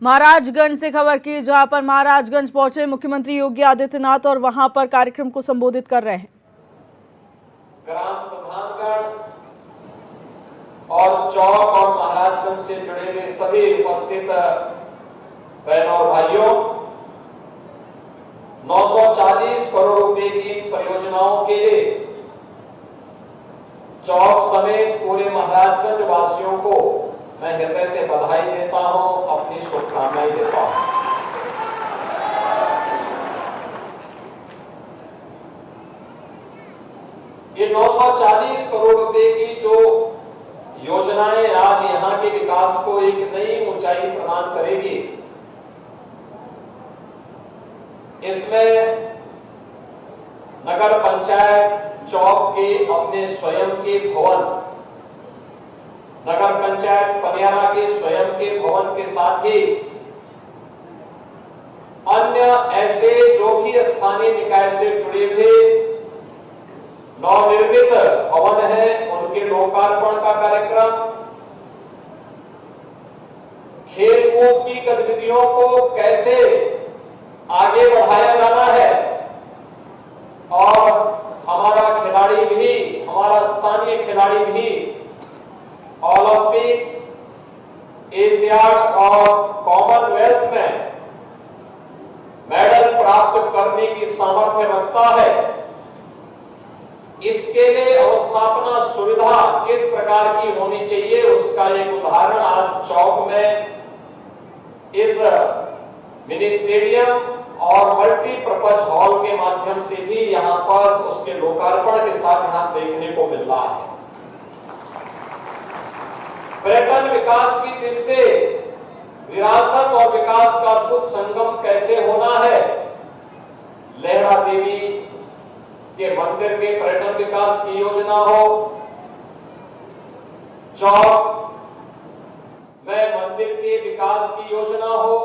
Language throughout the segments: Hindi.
महाराजगंज से खबर की, जहां पर महाराजगंज पहुंचे मुख्यमंत्री योगी आदित्यनाथ और वहां पर कार्यक्रम को संबोधित कर रहे हैं। ग्राम प्रधानगढ़ और चौक और महाराजगंज से जुड़े हुए सभी उपस्थित बहनों और भाइयों, 940 करोड़ रुपए की परियोजनाओं के लिए चौक समेत पूरे महाराजगंज वासियों को मैं हृदय से बधाई देता हूं, अपनी शुभकामनाएं देता हूं। ये 940 करोड़ रुपए की जो योजनाएं आज यहां के विकास को एक नई ऊंचाई प्रदान करेगी, इसमें नगर पंचायत चौक के अपने स्वयं के भवन, नगर पंचायत पनियारा के स्वयं के भवन के साथ ही अन्य ऐसे जो भी स्थानीय निकाय से जुड़े हुए नवनिर्मित भवन है, उनके लोकार्पण का कार्यक्रम, खेलकूद की गतिविधियों को कैसे आगे बढ़ाया जाना है और हमारा खिलाड़ी भी, हमारा स्थानीय खिलाड़ी भी ओलंपिक, एशियाड और कॉमनवेल्थ में मेडल प्राप्त करने की सामर्थ्य रखता है। इसके लिए अवस्थापना सुविधा किस प्रकार की होनी चाहिए, उसका एक उदाहरण आज चौक में इस मिनी स्टेडियम और मल्टीपर्पज हॉल के माध्यम से भी यहां पर उसके लोकार्पण के साथ यहां देखने को मिल रहा है। पर्यटन विकास की दृष्टि से विरासत और विकास का अद्भुत संगम कैसे होना है, लहरा देवी के मंदिर के पर्यटन विकास की योजना हो, चौक में मंदिर के विकास की योजना हो,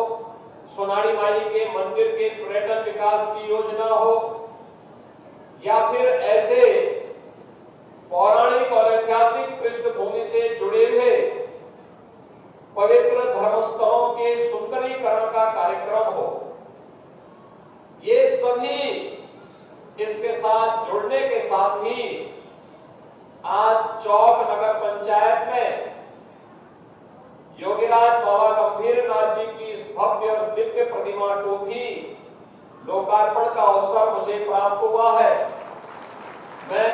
सोनाड़ी माई के मंदिर के पर्यटन विकास की योजना हो, या फिर ऐसे पौराणिक और ऐतिहासिक पृष्ठभूमि से जुड़े हुए पवित्र धर्मस्थलों के सुंदरीकरण का कार्यक्रम हो, ये सभी इसके साथ जुड़ने के साथ ही आज चौक नगर पंचायत में योगीराज बाबा गंभीरनाथ जी की इस भव्य और दिव्य प्रतिमा को भी लोकार्पण का अवसर मुझे प्राप्त हुआ है। मैं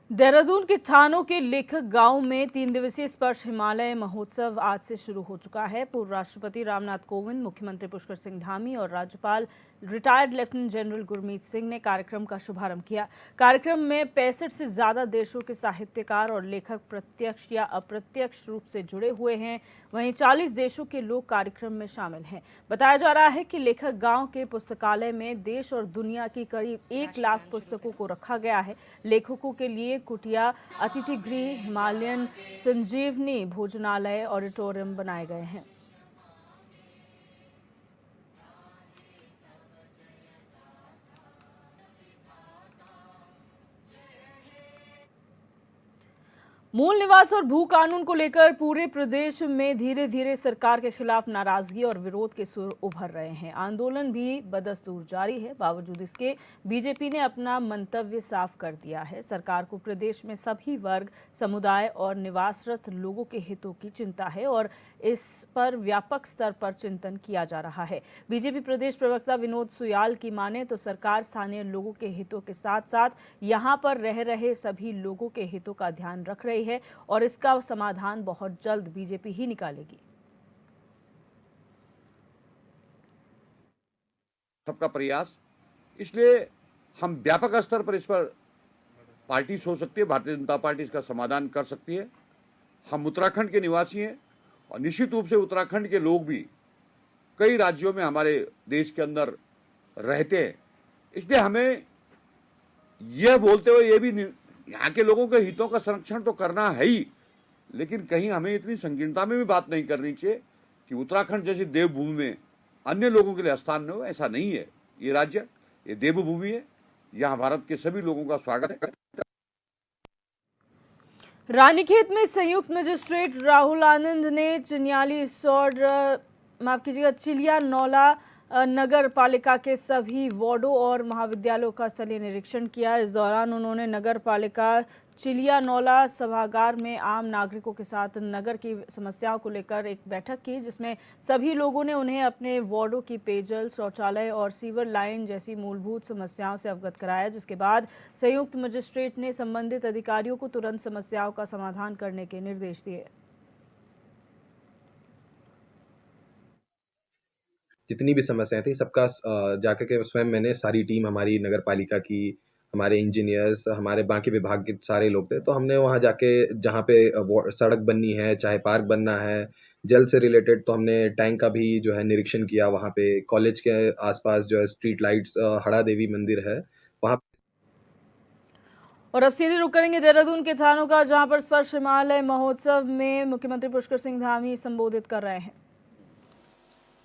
देहरादून के थानों के लेखक गांव में 3 दिवसीय स्पर्श हिमालय महोत्सव आज से शुरू हो चुका है। पूर्व राष्ट्रपति रामनाथ कोविंद, मुख्यमंत्री पुष्कर सिंह धामी और राज्यपाल retired lieutenant general Gurmeet Singh ने कार्यक्रम का शुभारंभ किया। कार्यक्रम में 65 से ज्यादा देशों के साहित्यकार और लेखक प्रत्यक्ष या अप्रत्यक्ष रूप से जुड़े हुए हैं। वहीं 40 देशों के लोग कार्यक्रम में शामिल हैं। बताया जा रहा है कि लेखक गांव के पुस्तकालय में देश और दुनिया की करीब 1 लाख पुस्तकों को रखा गया है। लेखकों के लिए कुटिया, अतिथि गृह, हिमालयन संजीवनी भोजनालय, ऑडिटोरियम बनाए गए हैं। मूल निवास और भू कानून को लेकर पूरे प्रदेश में धीरे धीरे सरकार के खिलाफ नाराजगी और विरोध के सुर उभर रहे हैं। आंदोलन भी बदस्तूर जारी है। बावजूद इसके बीजेपी ने अपना मंतव्य साफ कर दिया है। सरकार को प्रदेश में सभी वर्ग, समुदाय और निवासरत लोगों के हितों की चिंता है और इस पर व्यापक स्तर पर चिंतन किया जा रहा है। बीजेपी प्रदेश प्रवक्ता विनोद सुयाल की माने तो सरकार स्थानीय लोगों के हितों के साथ साथ यहां पर रह रहे सभी लोगों के हितों का ध्यान रख रही है और इसका समाधान बहुत जल्द बीजेपी ही निकालेगी। सबका प्रयास, इसलिए हम व्यापक स्तर पर इस पर पार्टी सोच सकती है, भारतीय जनता पार्टी इसका समाधान कर सकती है। हम उत्तराखंड के निवासी हैं और निश्चित रूप से उत्तराखंड के लोग भी कई राज्यों में हमारे देश के अंदर रहते हैं, इसलिए हमें यह बोलते हुए ये भी यहाँ के लोगों के हितों का संरक्षण तो करना है ही, लेकिन कहीं हमें इतनी संकीर्णता में भी बात नहीं करनी चाहिए कि उत्तराखंड जैसी देवभूमि में अन्य लोगों के लिए स्थान न हो। ऐसा नहीं है। ये राज्य, ये देवभूमि है, यहाँ भारत के सभी लोगों का स्वागत है। रानीखेत में संयुक्त मजिस्ट्रेट राहुल आनंद ने चिलिया नौला नगर पालिका के सभी वार्डों और महाविद्यालयों का स्थलीय निरीक्षण किया। इस दौरान उन्होंने नगर पालिका चिलिया नौला सभागार में आम नागरिकों के साथ नगर की समस्याओं को लेकर एक बैठक की, जिसमें सभी लोगों ने उन्हें अपने वार्डों की पेयजल, शौचालय और सीवर लाइन जैसी मूलभूत समस्याओं से अवगत कराया। जिसके बाद संयुक्त मजिस्ट्रेट ने संबंधित अधिकारियों को तुरंत समस्याओं का समाधान करने के निर्देश दिए। जितनी भी समस्याएं थी सबका जाकर के स्वयं मैंने सारी टीम हमारी नगर पालिका की, हमारे इंजीनियर्स, हमारे बाकी विभाग के सारे लोग थे, तो हमने वहाँ जाके जहाँ पे सड़क बननी है, चाहे पार्क बनना है, जल से रिलेटेड, तो हमने टैंक का भी जो है निरीक्षण किया। वहाँ पे कॉलेज के आसपास जो है स्ट्रीट लाइट्स, हड़ा देवी मंदिर है वहाँ। और अब सीधे रुक करेंगे देहरादून के थानों का, जहां पर स्पर्श हिमालय महोत्सव में मुख्यमंत्री पुष्कर सिंह धामी संबोधित कर रहे हैं।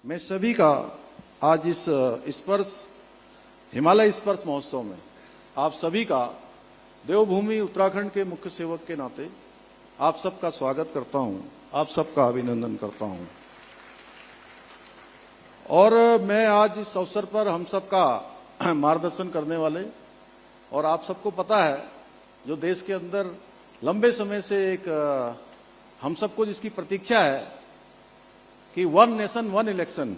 मैं सभी का आज इस स्पर्श हिमालय स्पर्श महोत्सव में आप सभी का देवभूमि उत्तराखंड के मुख्य सेवक के नाते आप सबका स्वागत करता हूं, आप सबका अभिनंदन करता हूं। और मैं आज इस अवसर पर हम सबका मार्गदर्शन करने वाले, और आप सबको पता है जो देश के अंदर लंबे समय से एक हम सबको जिसकी प्रतीक्षा है कि वन नेशन वन इलेक्शन,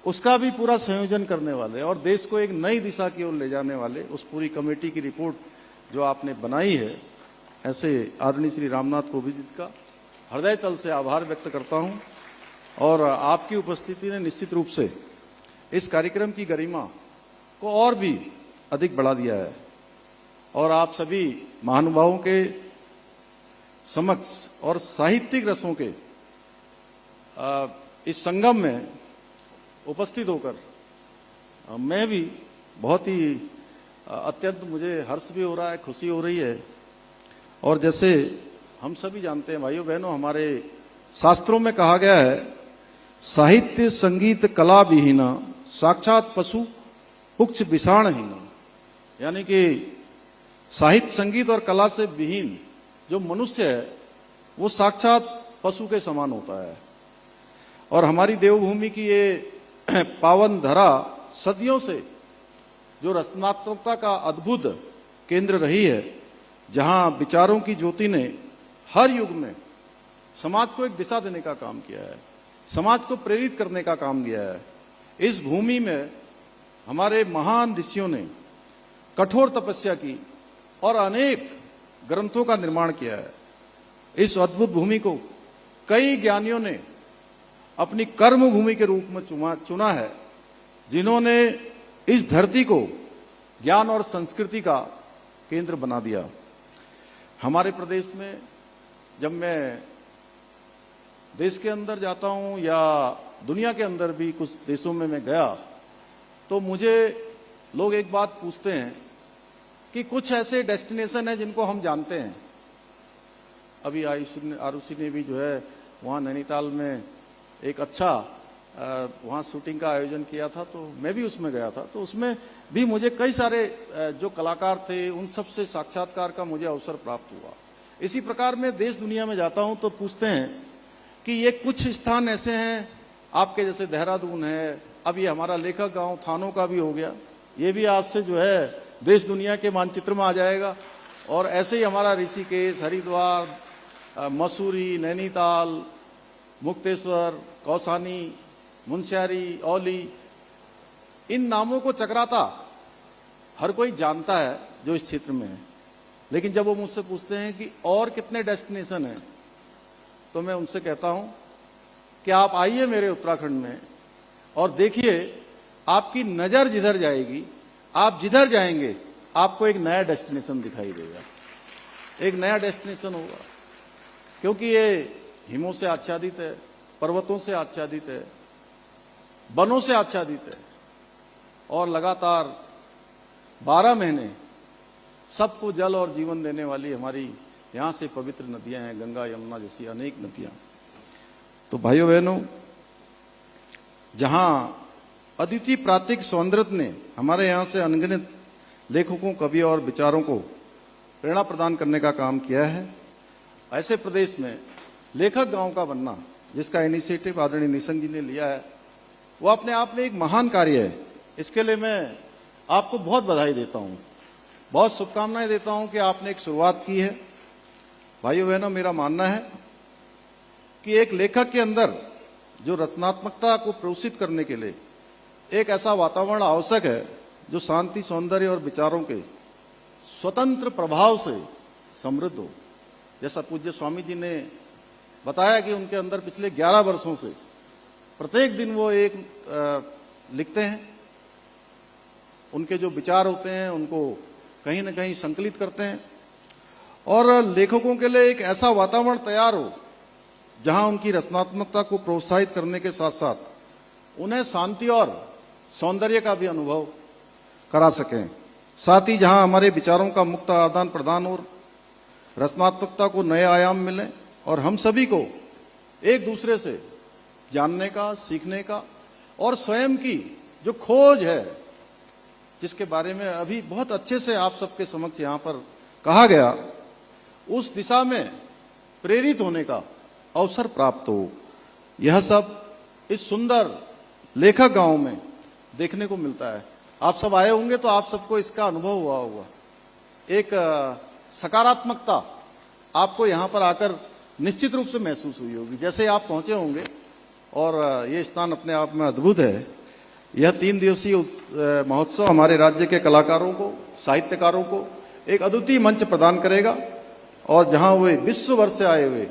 उसका भी पूरा संयोजन करने वाले और देश को एक नई दिशा की ओर ले जाने वाले उस पूरी कमेटी की रिपोर्ट जो आपने बनाई है, ऐसे आदरणीय श्री रामनाथ कोविंद जी का हृदय तल से आभार व्यक्त करता हूं। और आपकी उपस्थिति ने निश्चित रूप से इस कार्यक्रम की गरिमा को और भी अधिक बढ़ा दिया है। और आप सभी महानुभावों के समक्ष और साहित्यिक रसों के इस संगम में उपस्थित होकर मैं भी बहुत ही अत्यंत मुझे हर्ष भी हो रहा है, खुशी हो रही है। और जैसे हम सभी जानते हैं भाइयों बहनों, हमारे शास्त्रों में कहा गया है, साहित्य संगीत कला विहीना साक्षात पशु पुक्ष विषाणहीना, यानी कि साहित्य संगीत और कला से विहीन जो मनुष्य है वो साक्षात पशु के समान होता है। और हमारी देवभूमि की ये पावन धरा सदियों से जो रचनात्मकता का अद्भुत केंद्र रही है, जहां विचारों की ज्योति ने हर युग में समाज को एक दिशा देने का काम किया है, समाज को प्रेरित करने का काम किया है। इस भूमि में हमारे महान ऋषियों ने कठोर तपस्या की और अनेक ग्रंथों का निर्माण किया है। इस अद्भुत भूमि को कई ज्ञानियों ने अपनी कर्म भूमि के रूप में चुना है, जिन्होंने इस धरती को ज्ञान और संस्कृति का केंद्र बना दिया। हमारे प्रदेश में जब मैं देश के अंदर जाता हूं या दुनिया के अंदर भी कुछ देशों में मैं गया, तो मुझे लोग एक बात पूछते हैं कि कुछ ऐसे डेस्टिनेशन हैं जिनको हम जानते हैं। अभी आरुषि ने भी जो है वहां नैनीताल में एक अच्छा वहां शूटिंग का आयोजन किया था, तो मैं भी उसमें गया था। तो उसमें भी मुझे कई सारे जो कलाकार थे उन सब से साक्षात्कार का मुझे अवसर प्राप्त हुआ। इसी प्रकार मैं देश दुनिया में जाता हूं तो पूछते हैं कि ये कुछ स्थान ऐसे हैं, आपके जैसे देहरादून है, अब ये हमारा लेखक गांव थानों का भी हो गया, ये भी आज से जो है देश दुनिया के मानचित्र में आ जाएगा। और ऐसे ही हमारा ऋषिकेश, हरिद्वार, मसूरी, नैनीताल, मुक्तेश्वर, कौसानी, मुनस्यारी, औली, इन नामों को चकराता हर कोई जानता है जो इस क्षेत्र में है। लेकिन जब वो मुझसे पूछते हैं कि और कितने डेस्टिनेशन हैं, तो मैं उनसे कहता हूं कि आप आइए मेरे उत्तराखंड में और देखिए, आपकी नजर जिधर जाएगी, आप जिधर जाएंगे आपको एक नया डेस्टिनेशन दिखाई देगा, एक नया डेस्टिनेशन होगा। क्योंकि ये हिमों से आच्छादित है, पर्वतों से आच्छादित है, वनों से आच्छादित है, और लगातार 12 महीने सबको जल और जीवन देने वाली हमारी यहां से पवित्र नदियां हैं, गंगा, यमुना जैसी अनेक नदियां। तो भाइयों बहनों, जहां अद्वितीय प्राकृतिक सौंदर्य ने हमारे यहां से अनगिनत लेखकों, कवि और विचारों को प्रेरणा प्रदान करने का काम किया है, ऐसे प्रदेश में लेखक गांव का बनना, जिसका इनिशिएटिव आदरणीय निशंक जी ने लिया है, वो अपने आप में एक महान कार्य है। इसके लिए मैं आपको बहुत बधाई देता हूं, बहुत शुभकामनाएं देता हूं कि आपने एक शुरुआत की है। भाइयों बहनों, मेरा मानना है कि एक लेखक के अंदर जो रचनात्मकता को प्रोत्साहित करने के लिए एक ऐसा वातावरण आवश्यक है जो शांति, सौंदर्य और विचारों के स्वतंत्र प्रभाव से समृद्ध हो। जैसा पूज्य स्वामी जी ने बताया कि उनके अंदर पिछले 11 वर्षों से प्रत्येक दिन वो एक लिखते हैं, उनके जो विचार होते हैं उनको कहीं ना कहीं संकलित करते हैं, और लेखकों के लिए एक ऐसा वातावरण तैयार हो जहां उनकी रचनात्मकता को प्रोत्साहित करने के साथ साथ उन्हें शांति और सौंदर्य का भी अनुभव करा सकें। साथ ही जहां हमारे विचारों का मुक्त आदान प्रदान और रचनात्मकता को नए आयाम मिले और हम सभी को एक दूसरे से जानने का, सीखने का और स्वयं की जो खोज है, जिसके बारे में अभी बहुत अच्छे से आप सबके समक्ष यहां पर कहा गया, उस दिशा में प्रेरित होने का अवसर प्राप्त हो। यह सब इस सुंदर लेखक गांव में देखने को मिलता है। आप सब आए होंगे तो आप सबको इसका अनुभव हुआ होगा। एक सकारात्मकता आपको यहां पर आकर निश्चित रूप से महसूस हुई होगी। जैसे आप पहुंचे होंगे, और ये स्थान अपने आप में अद्भुत है। यह 3 दिवसीय महोत्सव हमारे राज्य के कलाकारों को, साहित्यकारों को एक अद्वितीय मंच प्रदान करेगा, और जहां वे विश्व भर से आए हुए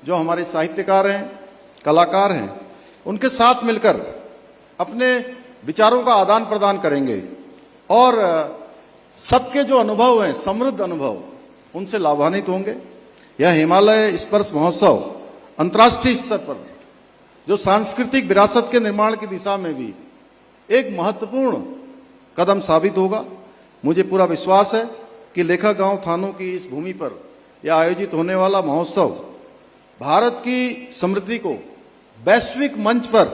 जो हमारे साहित्यकार हैं, कलाकार हैं, उनके साथ मिलकर अपने विचारों का आदान प्रदान करेंगे, और सबके जो अनुभव हैं, समृद्ध अनुभव, उनसे लाभान्वित होंगे। यह हिमालय स्पर्श महोत्सव अंतर्राष्ट्रीय स्तर पर जो सांस्कृतिक विरासत के निर्माण की दिशा में भी एक महत्वपूर्ण कदम साबित होगा। मुझे पूरा विश्वास है कि लेखक गांव थानों की इस भूमि पर यह आयोजित होने वाला महोत्सव भारत की समृद्धि को वैश्विक मंच पर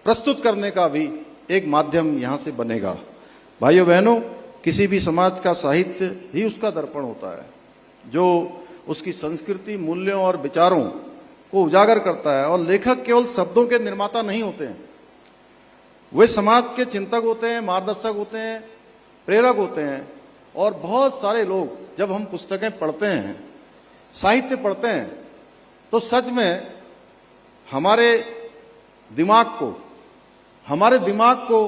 प्रस्तुत करने का भी एक माध्यम यहां से बनेगा। भाइयों बहनों, किसी भी समाज का साहित्य ही उसका दर्पण होता है, जो उसकी संस्कृति, मूल्यों और विचारों को उजागर करता है। और लेखक केवल शब्दों के निर्माता नहीं होते हैं, वे समाज के चिंतक होते हैं, मार्गदर्शक होते हैं, प्रेरक होते हैं। और बहुत सारे लोग जब हम पुस्तकें पढ़ते हैं, साहित्य पढ़ते हैं, तो सच में हमारे दिमाग को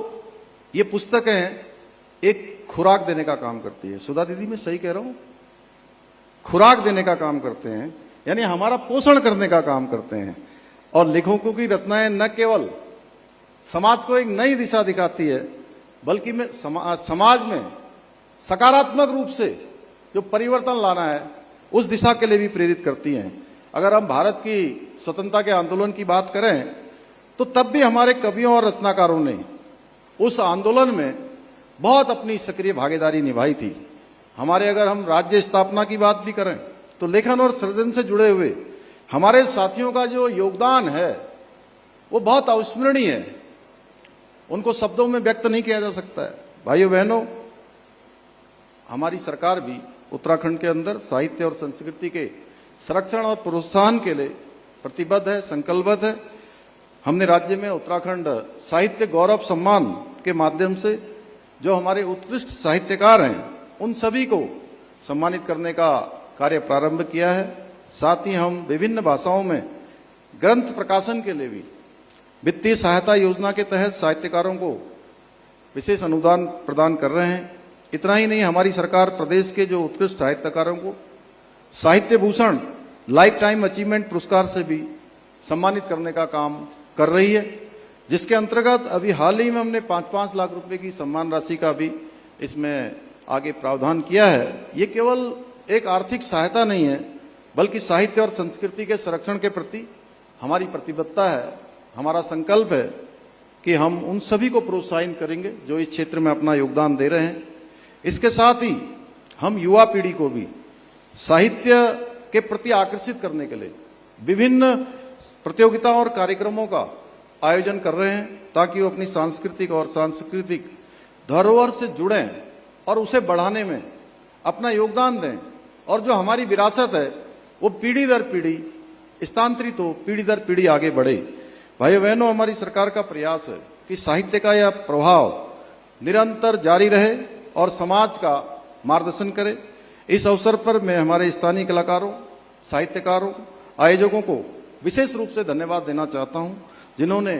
ये पुस्तकें एक खुराक देने का काम करती है। सुधा दीदी, मैं सही कह रहा हूं? खुराक देने का काम करते हैं, यानी हमारा पोषण करने का काम करते हैं। और लेखकों की रचनाएं न केवल समाज को एक नई दिशा दिखाती है, बल्कि समाज में सकारात्मक रूप से जो परिवर्तन लाना है, उस दिशा के लिए भी प्रेरित करती हैं। अगर हम भारत की स्वतंत्रता के आंदोलन की बात करें, तो तब भी हमारे कवियों और रचनाकारों ने उस आंदोलन में बहुत अपनी सक्रिय भागीदारी निभाई थी। हमारे अगर हम राज्य स्थापना की बात भी करें, तो लेखन और सृजन से जुड़े हुए हमारे साथियों का जो योगदान है, वो बहुत अविस्मरणीय है। उनको शब्दों में व्यक्त नहीं किया जा सकता है। भाइयों बहनों, हमारी सरकार भी उत्तराखंड के अंदर साहित्य और संस्कृति के संरक्षण और प्रोत्साहन के लिए प्रतिबद्ध है, संकल्पबद्ध है। हमने राज्य में उत्तराखंड साहित्य गौरव सम्मान के माध्यम से जो हमारे उत्कृष्ट साहित्यकार हैं, उन सभी को सम्मानित करने का कार्य प्रारंभ किया है। साथ ही हम विभिन्न भाषाओं में ग्रंथ प्रकाशन के लिए भी वित्तीय सहायता योजना के तहत साहित्यकारों को विशेष अनुदान प्रदान कर रहे हैं। इतना ही नहीं, हमारी सरकार प्रदेश के जो उत्कृष्ट साहित्यकारों को साहित्य भूषण लाइफ टाइम अचीवमेंट पुरस्कार से भी सम्मानित करने का काम कर रही है, जिसके अंतर्गत अभी हाल ही में हमने 5-5 लाख रुपए की सम्मान राशि का भी इसमें आगे प्रावधान किया है। ये केवल एक आर्थिक सहायता नहीं है, बल्कि साहित्य और संस्कृति के संरक्षण के प्रति हमारी प्रतिबद्धता है। हमारा संकल्प है कि हम उन सभी को प्रोत्साहित करेंगे जो इस क्षेत्र में अपना योगदान दे रहे हैं। इसके साथ ही हम युवा पीढ़ी को भी साहित्य के प्रति आकर्षित करने के लिए विभिन्न प्रतियोगिताओं और कार्यक्रमों का आयोजन कर रहे हैं, ताकि वो अपनी सांस्कृतिक धरोहर से जुड़ें और उसे बढ़ाने में अपना योगदान दें। और जो हमारी विरासत है, वो पीढ़ी दर पीढ़ी स्थानांतरित हो, पीढ़ी दर पीढ़ी आगे बढ़े। भाई बहनों, हमारी सरकार का प्रयास है कि साहित्य का यह प्रभाव निरंतर जारी रहे और समाज का मार्गदर्शन करे। इस अवसर पर मैं हमारे स्थानीय कलाकारों, साहित्यकारों, आयोजकों को विशेष रूप से धन्यवाद देना चाहता हूं, जिन्होंने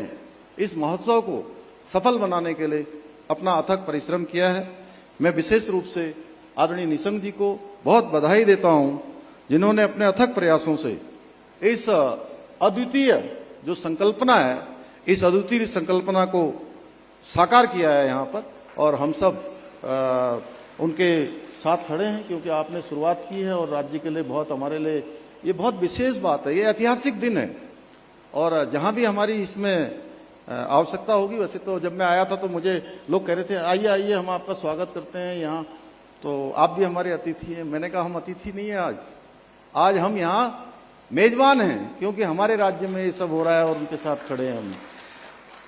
इस महोत्सव को सफल बनाने के लिए अपना अथक परिश्रम किया है। मैं विशेष रूप से आदरणीय निशंक जी को बहुत बधाई देता हूं, जिन्होंने अपने अथक प्रयासों से इस अद्वितीय जो संकल्पना है, इस अद्वितीय संकल्पना को साकार किया है यहाँ पर, और हम सब उनके साथ खड़े हैं, क्योंकि आपने शुरुआत की है और राज्य के लिए बहुत, हमारे लिए ये बहुत विशेष बात है, ये ऐतिहासिक दिन है। और जहां भी हमारी इसमें आवश्यकता होगी, वैसे तो जब मैं आया था तो मुझे लोग कह रहे थे आइए आइए हम आपका स्वागत करते हैं यहाँ, तो आप भी हमारे अतिथि हैं। मैंने कहा हम अतिथि नहीं है, आज हम यहाँ मेजबान हैं, क्योंकि हमारे राज्य में ये सब हो रहा है और उनके साथ खड़े हैं हम।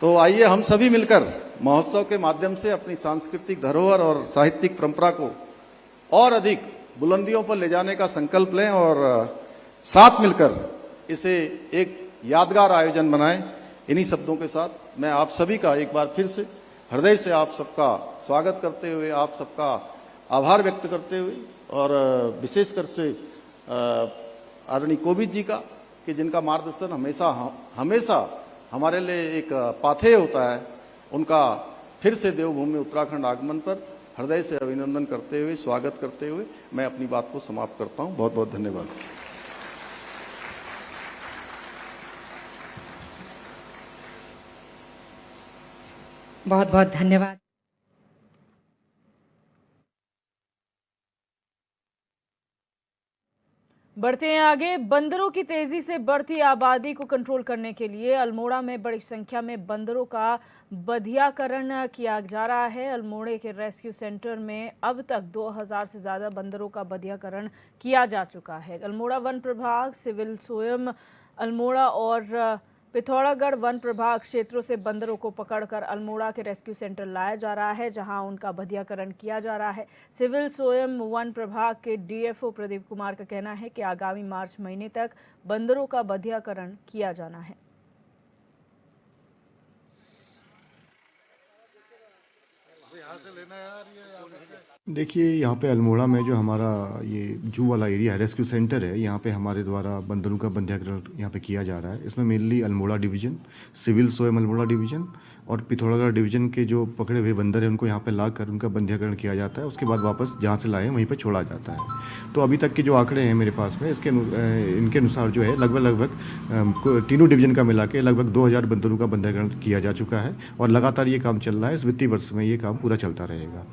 तो आइए हम सभी मिलकर महोत्सव के माध्यम से अपनी सांस्कृतिक धरोहर और साहित्यिक परंपरा को और अधिक बुलंदियों पर ले जाने का संकल्प लें और साथ मिलकर इसे एक यादगार आयोजन बनाएं। इन्हीं शब्दों के साथ मैं आप सभी का एक बार फिर से हृदय से आप सबका स्वागत करते हुए, आप सबका आभार व्यक्त करते हुए, और विशेषकर से आदरणीय कोविद जी का, कि जिनका मार्गदर्शन हमेशा हमारे लिए एक पाथेय होता है, उनका फिर से देवभूमि उत्तराखंड आगमन पर हृदय से अभिनंदन करते हुए, स्वागत करते हुए मैं अपनी बात को समाप्त करता हूं। बहुत बहुत धन्यवाद। बहुत बहुत धन्यवाद। बढ़ते हैं आगे। बंदरों की तेजी से बढ़ती आबादी को कंट्रोल करने के लिए अल्मोड़ा में बड़ी संख्या में बंदरों का बधियाकरण किया जा रहा है। अल्मोड़े के रेस्क्यू सेंटर में अब तक 2000 से ज्यादा बंदरों का बधियाकरण किया जा चुका है। अल्मोड़ा वन प्रभाग, सिविल स्वयं अल्मोड़ा और पिथौरागढ़ वन प्रभाग क्षेत्रों से बंदरों को पकड़कर अल्मोड़ा के रेस्क्यू सेंटर लाया जा रहा है, जहां उनका बधियाकरण किया जा रहा है। सिविल स्वयं वन प्रभाग के डीएफओ प्रदीप कुमार का कहना है कि आगामी मार्च महीने तक बंदरों का बधियाकरण किया जाना है। देखिए, यहाँ पे अल्मोड़ा में जो हमारा ये जू वाला एरिया है, रेस्क्यू सेंटर है, यहाँ पे हमारे द्वारा बंदरों का बंध्याकरण यहाँ पे किया जा रहा है। इसमें mainly Almora division, civil Soyam Almora division और पिथौरागढ़ डिवीजन के जो पकड़े हुए बंदर हैं उनको यहाँ पे लाकर उनका बंध्याकरण किया जाता है। उसके बाद वापस जहाँ से लाए वहीं पे छोड़ा जाता है। तो अभी तक के जो आंकड़े हैं मेरे पास में, इनके अनुसार जो है लगभग तीनों डिवीजन का मिला के लगभग 2000 बंदरों का बंध्याकरण किया जा चुका है और लगातार ये काम चल रहा है। इस वित्तीय वर्ष में ये काम पूरा चलता रहेगा।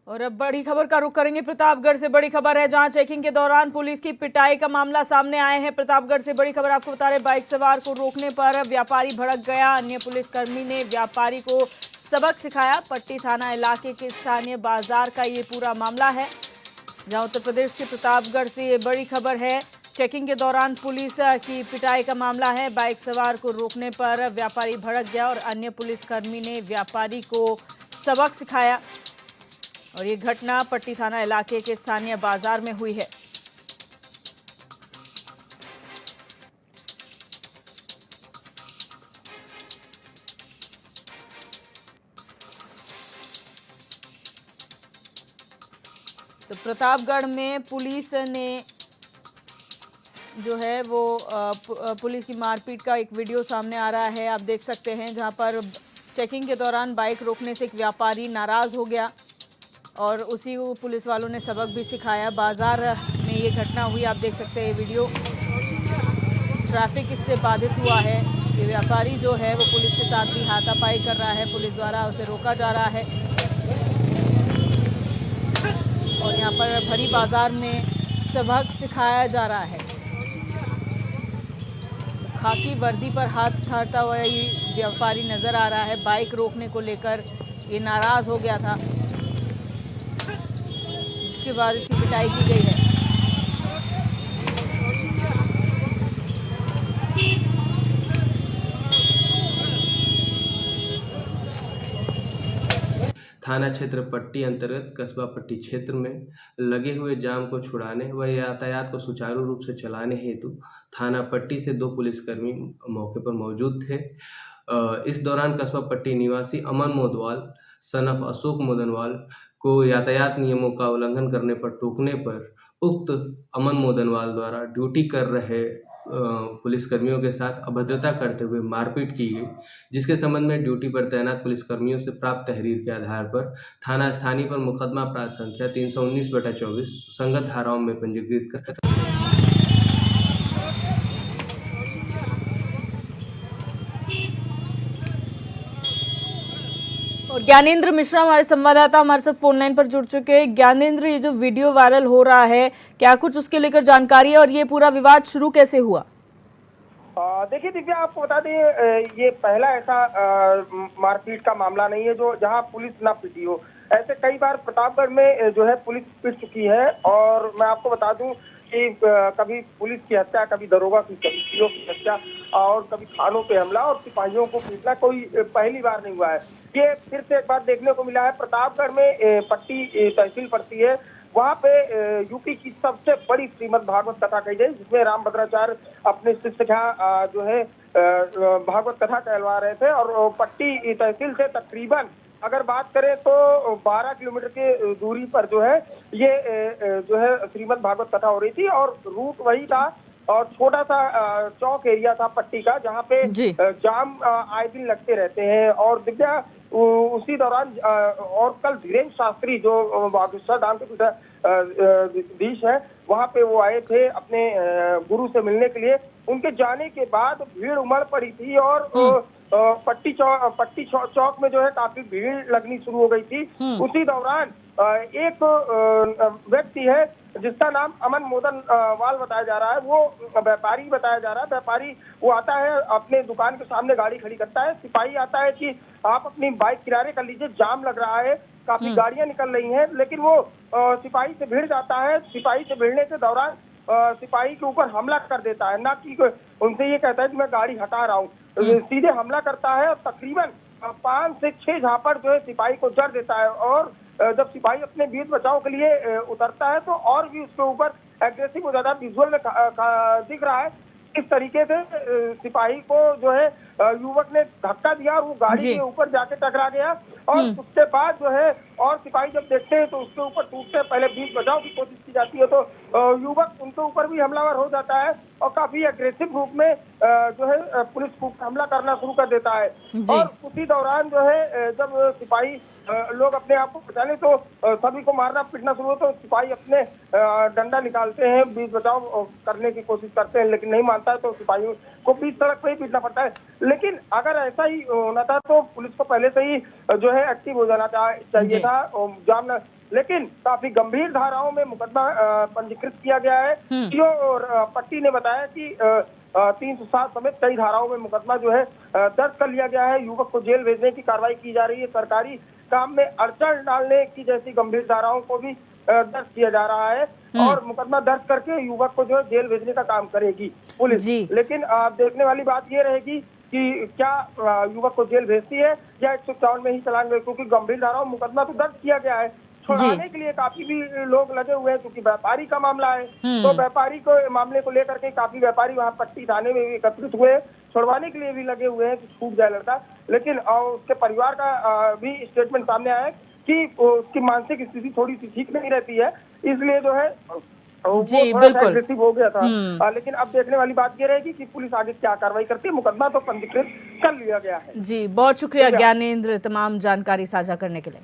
और अब बड़ी खबर का रुख करेंगे प्रतापगढ़ से। बड़ी खबर है जहां चेकिंग के दौरान पुलिस की पिटाई का मामला सामने आए हैं। प्रतापगढ़ से बड़ी खबर आपको बता रहे, बाइक सवार को रोकने पर व्यापारी भड़क गया। अन्य पुलिसकर्मी ने व्यापारी को सबक सिखाया। पट्टी थाना इलाके के स्थानीय बाजार का ये पूरा मामला है, जहां उत्तर प्रदेश के प्रतापगढ़ से ये बड़ी खबर है। चेकिंग के दौरान पुलिस की पिटाई का मामला है। बाइक सवार को रोकने पर व्यापारी भड़क गया और अन्य पुलिसकर्मी ने व्यापारी को सबक सिखाया। और ये घटना पट्टी थाना इलाके के स्थानीय बाजार में हुई है। तो प्रतापगढ़ में पुलिस ने जो है वो पुलिस की मारपीट का एक वीडियो सामने आ रहा है, आप देख सकते हैं, जहां पर चेकिंग के दौरान बाइक रोकने से एक व्यापारी नाराज हो गया और उसी को पुलिस वालों ने सबक भी सिखाया। बाजार में ये घटना हुई, आप देख सकते हैं ये वीडियो। ट्रैफिक इससे बाधित हुआ है। ये व्यापारी जो है वो पुलिस के साथ भी हाथापाई कर रहा है, पुलिस द्वारा उसे रोका जा रहा है। और यहाँ पर भरी बाजार में सबक सिखाया जा रहा है। खाकी वर्दी पर हाथ उठाता हुआ ये व्यापारी नजर आ रहा है। बाइक रोकने को लेकर ये नाराज हो गया था, जिसके बाद इसकी पिटाई की गई है। थाना क्षेत्र पट्टी अंतर्गत कस्बा पट्टी क्षेत्र में लगे हुए जाम को छुड़ाने व यातायात को सुचारू रूप से चलाने हेतु थाना पट्टी से 2 पुलिसकर्मी मौके पर मौजूद थे। इस दौरान कस्बा पट्टी निवासी अमन मोदवाल सन ऑफ अशोक मोदनवाल को यातायात नियमों का उल्लंघन करने पर टोकने पर उक्त अमन मोदनवाल द्वारा ड्यूटी कर रहे पुलिसकर्मियों के साथ अभद्रता करते हुए मारपीट की गई, जिसके संबंध में ड्यूटी पर तैनात पुलिसकर्मियों से प्राप्त तहरीर के आधार पर थाना स्थानीय पर मुकदमा अपराध संख्या 319/24 संगत धाराओं में पंजीकृत कर और ज्ञानेंद्र मिश्रा हमारे संवाददाता हमारे साथ फोन लाइन पर जुड़ चुके हैं। ज्ञानेंद्र, ये जो वीडियो वायरल हो रहा है, क्या कुछ उसके लेकर जानकारी है और ये पूरा विवाद शुरू कैसे हुआ? देखिए दिव्या, आपको बता दें ये पहला ऐसा मारपीट का मामला नहीं है जो जहां पुलिस ना पिटी हो। ऐसे कई बार प्रतापगढ़ में जो है पुलिस पिट चुकी है और मैं आपको बता दूं कि कभी पुलिस की हत्या, कभी दरोगा की हत्या और कभी थानों पे हमला और सिपाहियों को पीटना कोई पहली बार नहीं हुआ है। ये फिर से एक बार देखने को मिला है। प्रतापगढ़ में पट्टी तहसील पड़ती है, वहाँ पे यूपी की सबसे बड़ी श्रीमद् भागवत कथा कही गई, जिसमें रामभद्राचार्य अपने शिष्य का जो है भागवत कथा कहलवा रहे थे और पट्टी तहसील से तकरीबन अगर बात करें तो 12 किलोमीटर के दूरी पर जो है ये जो है श्रीमद् भागवत कथा हो रही थी और रूट वही था और छोटा सा चौक एरिया था पट्टी का, जहाँ पे जाम आए दिन लगते रहते हैं। और दिव्या, उसी दौरान और कल धीरेन्द्र शास्त्री जो बागेश्वर धाम के धीश है, वहाँ पे वो आए थे अपने गुरु से मिलने के लिए। उनके जाने के बाद भीड़ उमड़ पड़ी थी और पट्टी चौक में जो है काफी भीड़ लगनी शुरू हो गई थी। उसी दौरान एक व्यक्ति है जिसका नाम अमन मोदनवाल बताया जा रहा है, वो व्यापारी बताया जा रहा है। व्यापारी वो आता है, अपने दुकान के सामने गाड़ी खड़ी करता है, सिपाही आता है कि आप अपनी बाइक किनारे कर लीजिए, जाम लग रहा है, काफी गाड़ियां निकल रही हैं, लेकिन वो सिपाही से भिड़ जाता है। सिपाही से भिड़ने के दौरान सिपाही के ऊपर हमला कर देता है, ना कि उनसे ये कहता है कि मैं गाड़ी हटा रहा हूँ, सीधे हमला करता है और तकरीबन 5 से 6 झापड़ जो है सिपाही को जड़ देता है। और जब सिपाही अपने बीच बचाव के लिए उतरता है तो और भी उसके ऊपर एग्रेसिव हो जाता है। विजुअल में दिख रहा है इस तरीके से सिपाही को जो है युवक ने धक्का दिया और वो गाड़ी के ऊपर जाके टकरा गया और उसके बाद जो है और सिपाही जब देखते हैं तो उसके ऊपर टूटते पहले बीच बचाव की कोशिश की जाती है तो युवक उनके ऊपर भी हमलावर हो जाता है और काफी एग्रेसिव रूप में जो है पुलिस को हमला करना शुरू कर देता है। और उसी दौरान जो है जब सिपाही लोग अपने आप को बचाने तो सभी को मारना पीटना शुरू हो तो सिपाही अपने डंडा निकालते हैं, बीच बचाव करने की कोशिश करते हैं, लेकिन नहीं मानता है तो सिपाहियों को बीच सड़क पे ही पीटना पड़ता है। लेकिन अगर ऐसा ही होना था तो पुलिस को पहले से ही जो है एक्टिव हो जाना चाहिए था जाम, लेकिन काफी गंभीर धाराओं में मुकदमा पंजीकृत किया गया है। और पट्टी ने बताया कि 307 समेत कई धाराओं में मुकदमा जो है दर्ज कर लिया गया है। युवक को जेल भेजने की कार्रवाई की जा रही है। सरकारी काम में अड़चन डालने की जैसी गंभीर धाराओं को भी दर्ज किया जा रहा है और मुकदमा दर्ज करके युवक को जो है जेल भेजने का काम करेगी पुलिस। लेकिन देखने वाली बात ये रहेगी कि क्या युवक को जेल भेजती है या 154 में ही चलान, क्योंकि गंभीर धाराओं मुकदमा तो दर्ज किया गया है। छुड़ाने के लिए काफी भी लोग लगे हुए हैं क्योंकि व्यापारी का मामला है, तो व्यापारी को मामले को लेकर के काफी व्यापारी वहाँ पट्टी थाने में भी एकत्रित हुए, छुड़वाने के लिए भी लगे हुए हैं कि छूट जाए लड़का। लेकिन उसके परिवार का भी स्टेटमेंट सामने आया है कि उसकी मानसिक स्थिति थोड़ी सी ठीक नहीं रहती है, इसलिए जो है जी बिल्कुल एग्रेसिव हो गया था। लेकिन अब देखने वाली बात ये रहेगी कि पुलिस आगे क्या कार्रवाई करती है। मुकदमा तो पंजीकृत कर लिया गया है। जी, बहुत शुक्रिया ज्ञानेंद्र तमाम जानकारी साझा करने के लिए।